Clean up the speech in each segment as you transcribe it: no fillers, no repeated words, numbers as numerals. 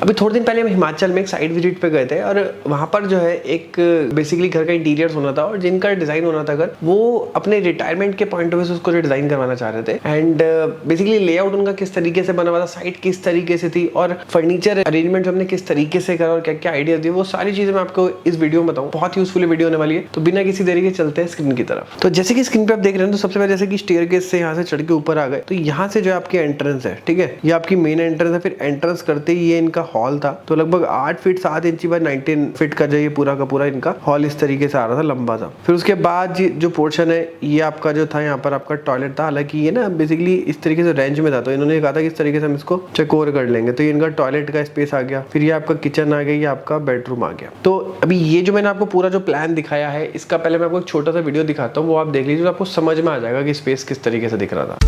अभी थोड़े दिन पहले हम हिमाचल में एक साइट विजिट पे गए थे और वहाँ पर जो है एक बेसिकली घर का इंटीरियर होना था और जिनका डिज़ाइन होना था घर, वो अपने रिटायरमेंट के पॉइंट ऑफ व्यू से उसको जो डिज़ाइन करवाना चाह रहे थे। एंड बेसिकली लेआउट उनका किस तरीके से बना हुआ था, साइट किस तरीके से थी और फर्नीचर अरेंजमेंट हमने किस तरीके से करा और क्या क्या आइडिया दिए, वो सारी चीज़ें मैं आपको इस वीडियो में बताऊँ। बहुत यूजफुल वीडियो होने वाली है, तो बिना किसी देरी के चलते हैं स्क्रीन की तरफ। तो जैसे कि स्क्रीन पे आप देख रहे हैं, तो सबसे पहले जैसे कि स्टेयरकेस से यहाँ से चढ़ के ऊपर आ गए, तो यहाँ से जो आपकी एंट्रेंस है, ठीक है, ये आपकी मेन एंट्रेंस है। फिर एंट्रेंस करते ही ये इनका हॉल था, तो लगभग 8 फीट 7 इंची बाय 19 फीट का जो ये पूरा का पूरा इनका हॉल इस तरीके से आ रहा था, लंबा था। फिर उसके बाद जो पोर्शन है ये आपका जो था, यहाँ पर आपका टॉयलेट था। हालांकि ये ना बेसिकली इस तरीके से रेंज में था, तो इन्होंने कहा था कि इस तरीके से हम इसको चेकओवर कर लेंगे। तो ये इनका टॉयलेट का स्पेस आ गया, फिर ये आपका किचन आ गया, ये आपका बेडरूम आ गया। तो अभी ये जो मैंने आपको पूरा जो प्लान दिखाया है, इसका पहले मैं आपको एक छोटा सा वीडियो दिखाता हूँ, वो आप देख लीजिए, तो आपको समझ में आ जाएगा कि स्पेस किस तरीके से दिख रहा था।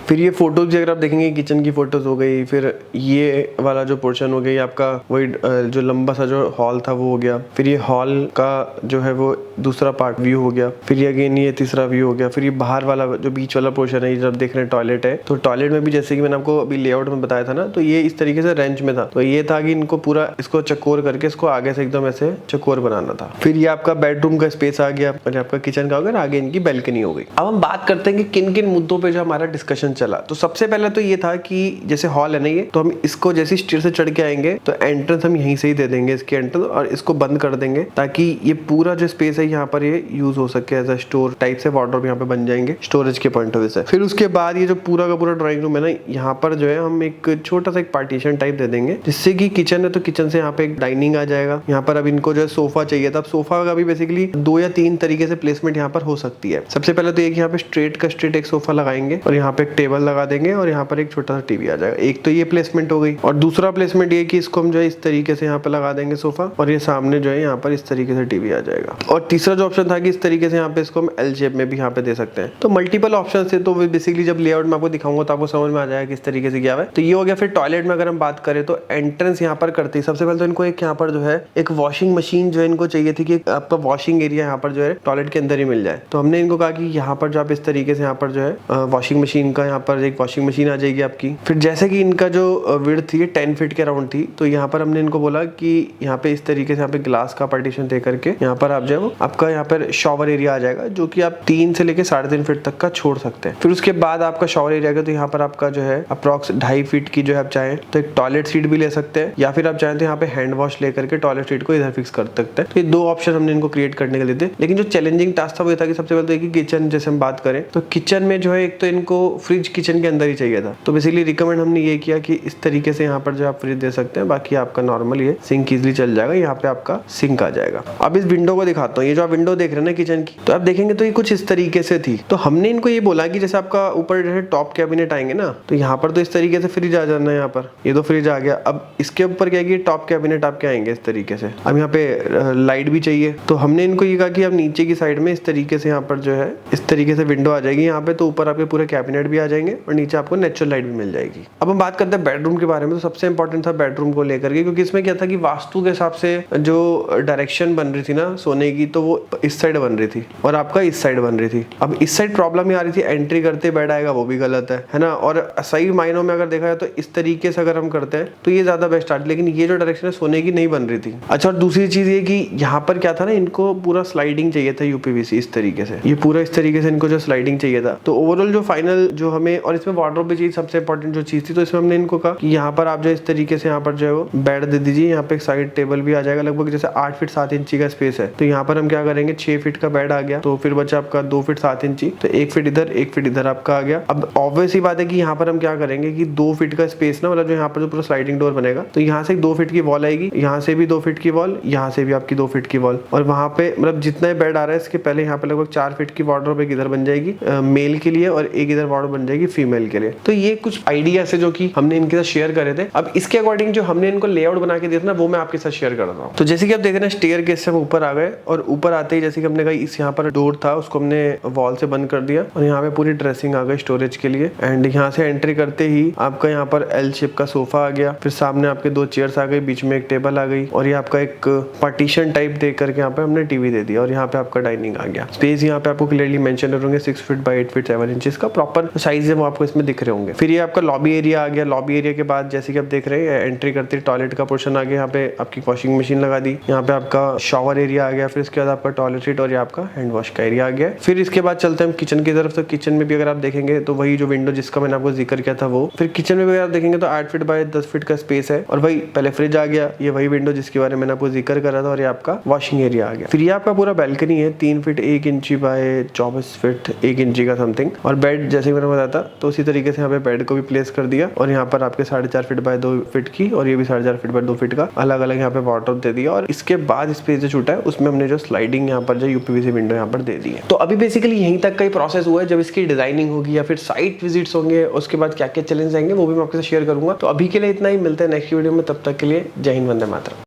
फिर ये फोटोज अगर आप देखेंगे, किचन की फोटोज हो गई, फिर ये वाला जो पोर्शन हो गया आपका, वही जो लंबा सा जो हॉल था वो हो गया। फिर ये हॉल का जो है वो दूसरा पार्ट व्यू हो गया। फिर ये अगेन ये तीसरा व्यू हो गया। फिर ये बाहर वाला जो बीच वाला पोर्शन है, ये जब देख रहे हैं टॉयलेट है, तो टॉयलेट में भी जैसे कि मैंने आपको अभी लेआउट में बताया था ना, तो ये इस तरीके से रेंज में था। तो ये था कि इनको पूरा इसको चकोर करके इसको आगे से एकदम ऐसे चकोर बनाना था। फिर ये आपका बेडरूम का स्पेस आ गया और आपका किचन का हो गया, आगे इनकी बैल्कनी हो गई। अब हम बात करते हैं कि किन किन मुद्दों पर जो हमारा डिस्कशन चला। तो सबसे पहले तो ये था कि जैसे हॉल है ना ये, तो हम इसको जैसे स्टेयर से चढ़ के आएंगे तो एंट्रेंस हम यहीं से ही दे देंगे, इसकी एंट्रेंस, और इसको बंद कर देंगे ताकि ये पूरा जो स्पेस है यहाँ पर ये यूज हो सके एज अ स्टोर टाइप से। वार्डरोब यहाँ पे बन जाएंगे स्टोरेज के पॉइंट ऑफ व्यू से। फिर उसके बाद ये जो पूरा का पूरा ड्राइंग रूम है ना, यहाँ पर जो है हम एक छोटा सा एक पार्टीशन टाइप दे देंगे, जिससे कि किचन है तो किचन से यहाँ पे एक डाइनिंग आ जाएगा। यहाँ पर अब इनको जो है सोफा चाहिए था, अब सोफा का भी बेसिकली 2 या 3 तरीके से प्लेसमेंट यहाँ पर हो सकती है। सबसे पहले तो एक यहाँ पे स्ट्रेट का स्ट्रेट एक सोफा लगाएंगे और यहाँ पे एक टेबल लगा देंगे और यहाँ पर एक छोटा सा टीवी आ जाएगा। एक तो ये प्लेसमेंट हो गई, और दूसरा प्लेसमेंट ये कि इसको हम जो है इस तरीके से यहाँ पे लगा देंगे सोफा, और ये सामने जो है यहाँ पर इस तरीके से टीवी आ जाएगा। और तीसरा जो ऑप्शन था कि इस तरीके से यहाँ पे इसको हम एल शेप में भी यहाँ पे दे सकते हैं। तो मल्टीपल ऑप्शन थे, तो बेसिकली जब लेआउट में आपको दिखाऊंगा तो आपको समझ में आ जाएगा किस तरीके से किया हुआ है। तो ये हो गया। फिर टॉयलेट में अगर हम बात करें तो एंट्रेंस यहाँ पर करते ही सबसे पहले तो इनको एक यहाँ पर जो है एक वॉशिंग मशीन जो है इनको चाहिए थी कि आपका वॉशिंग एरिया यहाँ पर जो है टॉयलेट के अंदर ही मिल जाए। तो हमने इनको कहा कि यहाँ पर जो आप इस तरीके से यहाँ पर जो है वॉशिंग मशीन का यहाँ पर एक वॉशिंग मशीन आ जाएगी आपकी। फिर जैसे कि इनका जो विड्थ थी 10 फीट के अराउंड थी, तो यहाँ पर हमने इनको बोला कि यहाँ पे इस तरीके से यहाँ पे ग्लास का पार्टीशन दे करके यहाँ पर आप जो है आपका यहाँ पर शॉवर एरिया आ जाएगा, जो कि आप 3 से लेके 3.5 फीट तक का छोड़ सकते हैं। फिर उसके बाद आपका शॉवर एरिया का, तो यहाँ पर आपका जो है अप्रॉक्स 2.5 फीट की जो है आप चाहें तो एक टॉयलेट सीट भी ले सकते हैं, या फिर आप चाहें तो यहाँ पे हैंड वॉश लेकर के टॉयलेट सीट को इधर फिक्स कर सकते हैं। तो ये 2 ऑप्शन हमने इनको क्रिएट करने के लिए थे। लेकिन जो चैलेंजिंग टास्क था वो था कि सबसे पहले तो किचन जैसे हम बात करें तो किचन में जो है एक तो इनको फ्रिज किचन के अंदर ही चाहिए था। तो बेसिकली रिकमेंड हमने ये किया कि इस तरीके से यहाँ पर जो आप फ्रिज दे सकते हैं, बाकी आपका नॉर्मल ये सिंक इजीली चल जाएगा। यहाँ पे आपका सिंक आ जाएगा। अब इस विंडो को दिखाता हूँ। ये जो आप विंडो देख रहे हैं ना किचन की, तो आप देखेंगे तो ये कुछ इस तरीके से थी। तो हमने इनको ये बोला कि जैसे आपका ऊपर जैसे टॉप कैबिनेट आएंगे ना, तो यहाँ पर तो इस तरीके से फ्रिज आ जाना है। यहाँ पर ये तो फ्रिज आ गया। अब इसके ऊपर क्या है कि टॉप कैबिनेट आपके आएंगे इस तरीके से। अब यहाँ पे लाइट भी चाहिए, तो हमने इनको ये कहा कि आप नीचे की साइड में इस तरीके से यहाँ पर जो है इस तरीके से विंडो आ जाएगी यहाँ पे, तो ऊपर आपके पूरे कैबिनेट भी आ जाएंगे और नीचे आपको नेचुरल लाइट भी मिल जाएगी। अब हम बात करते हैं बेडरूम के बारे में। तो सबसे इंपॉर्टेंट था बेडरूम को लेकर के, क्योंकि इसमें क्या था कि वास्तु के हिसाब से जो डायरेक्शन बन रही थी ना सोने की, तो वो इस साइड बन रही थी और आपका इस साइड बन रही थी। अब इस साइड प्रॉब्लम ये आ रही थी, एंट्री करते बेड आएगा वो भी गलत है ना। और सही मायनों में अगर देखा जाए तो इस तरीके से अगर हम करते हैं तो ये ज्यादा बेस्ट आती, लेकिन ये जो डायरेक्शन है सोने की नहीं बन रही थी। अच्छा, और दूसरी चीज ये कि यहाँ पर क्या था ना, इनको पूरा स्लाइडिंग चाहिए था यूपीवीसी इस तरीके से, ये पूरा इस तरीके से इनको जो स्लाइडिंग चाहिए था। तो ओवरऑल जो फाइनल जो हमें, और इसमें वार्डरोब भी चाहिए, सबसे इंपॉर्टेंट जो चीज थी, तो इसमें हमने इनको कहा कि यहाँ पर आप जो इस तरीके से यहाँ पर जो है वो बेड दे दीजिए, यहाँ पे एक साइड टेबल भी आ जाएगा, लगभग जैसे 8 फीट 7 इंची का स्पेस है, तो यहाँ पर हम क्या करेंगे 6 फीट का बेड आ गया, तो फिर बचा आपका 2 फीट 7 इंची, तो 1 फीट इधर 1 फीट इधर आपका आ गया। अब ऑब्वियस ही बात है कि यहाँ पर हम क्या करेंगे कि 2 फीट का स्पेस ना, मतलब जो यहाँ पर जो पूरा स्लाइडिंग डोर बनेगा, तो यहाँ से 2 फीट की वॉल आएगी, यहाँ से भी 2 फीट की वॉल, यहाँ से भी आपकी 2 फीट की वॉल, और वहाँ पे मतलब जितना बेड आ रहा है इसके पहले यहाँ पे लगभग 4 फीट की वार्डरोब एक इधर बन जाएगी मेल के लिए, और एक इधर वार्डरोब बन जाएगी फीमेल के लिए। तो ये कुछ आइडियाज है जो कि हमने इनके साथ शेयर करे थे। अब इसके अकॉर्डिंग जो हमने इनको लेआउट बना के दिया था ना, वो मैं आपके साथ शेयर कर रहा हूँ। तो जैसे कि आप देख रहे हैं स्टेयर केस से हम ऊपर आ गए, और ऊपर आते ही जैसे कि हमने कहा इस यहाँ पर डोर था उसको हमने वॉल से बंद कर दिया, और यहाँ पे पूरी ड्रेसिंग आ गई स्टोरेज के लिए। एंड यहाँ से एंट्री करते ही आपका यहाँ पर एल शेप का सोफा आ गया, फिर सामने आपके 2 चेयर्स आ गई, बीच में एक टेबल आ गई, और ये आपका एक पार्टीशन टाइप दे करके यहाँ पे हमने टीवी दे दिया, और यहाँ पे आपका डाइनिंग आ गया। स्पेस यहाँ पे आपको क्लियरली मेंशन होंगे 6 फीट बाय 8 फीट 7 इंचेस का प्रॉपर साइज है, वो आपको इसमें दिख रहे होंगे। फिर ये आपका लॉबी एरिया आ गया। लॉबी एरिया के बाद जैसे कि आप देख रहे हैं एंट्री करते ही टॉयलेट का पोर्शन आ गया, यहाँ पे आपकी वॉशिंग मशीन लगा दी, यहाँ पे आपका शॉवर एरिया आ गया, फिर इसके बाद आपका टॉयलेट सीट और ये आपका हैंड वॉश का एरिया आ गया। फिर इसके बाद चलते हैं किचन की तरफ। तो किचन में भी अगर आप देखेंगे तो वही जो विंडो जिसका मैंने आपको जिक्र किया था वो, फिर किचन में भी अगर आप देखेंगे तो 8 फीट बाय 10 फीट का स्पेस है, और वही पहले फ्रिज आ गया, ये वही विंडो जिसके बारे में मैंने आपको जिक्र करा था, और ये आपका वॉशिंग एरिया आ गया। फिर ये आपका पूरा बैल्कनी है 3 फीट 1 इंची बाय 24 फीट 1 इंची का समथिंग, और बेड जैसे मैंने बताया था तो उसी तरीके से यहाँ पे बेड को भी प्लेस कर दिया, और यहाँ पर आपके 4.5 फीट बाय 2 फीट की, और ये भी 4.5 फीट बाय 2 फीट का अलग अलग यहाँ पे वार्डरोब दे दिया। और इसके बाद स्पेस जो छूटा है उसमें हमने जो स्लाइडिंग यहाँ पर जो यूपीवीसी विंडो यहाँ पर दे दी है। तो अभी बेसिकली यहीं तक का ही प्रोसेस हुआ है। जब इसकी डिजाइनिंग होगी या फिर साइट विजिट्स होंगे उसके बाद क्या क्या चैलेंज आएंगे वो भी मैं आपके साथ शेयर करूंगा। तो अभी के लिए इतना ही, मिलते हैं नेक्स्ट वीडियो में, तब तक के लिए जय हिंद, वंदे मातरम।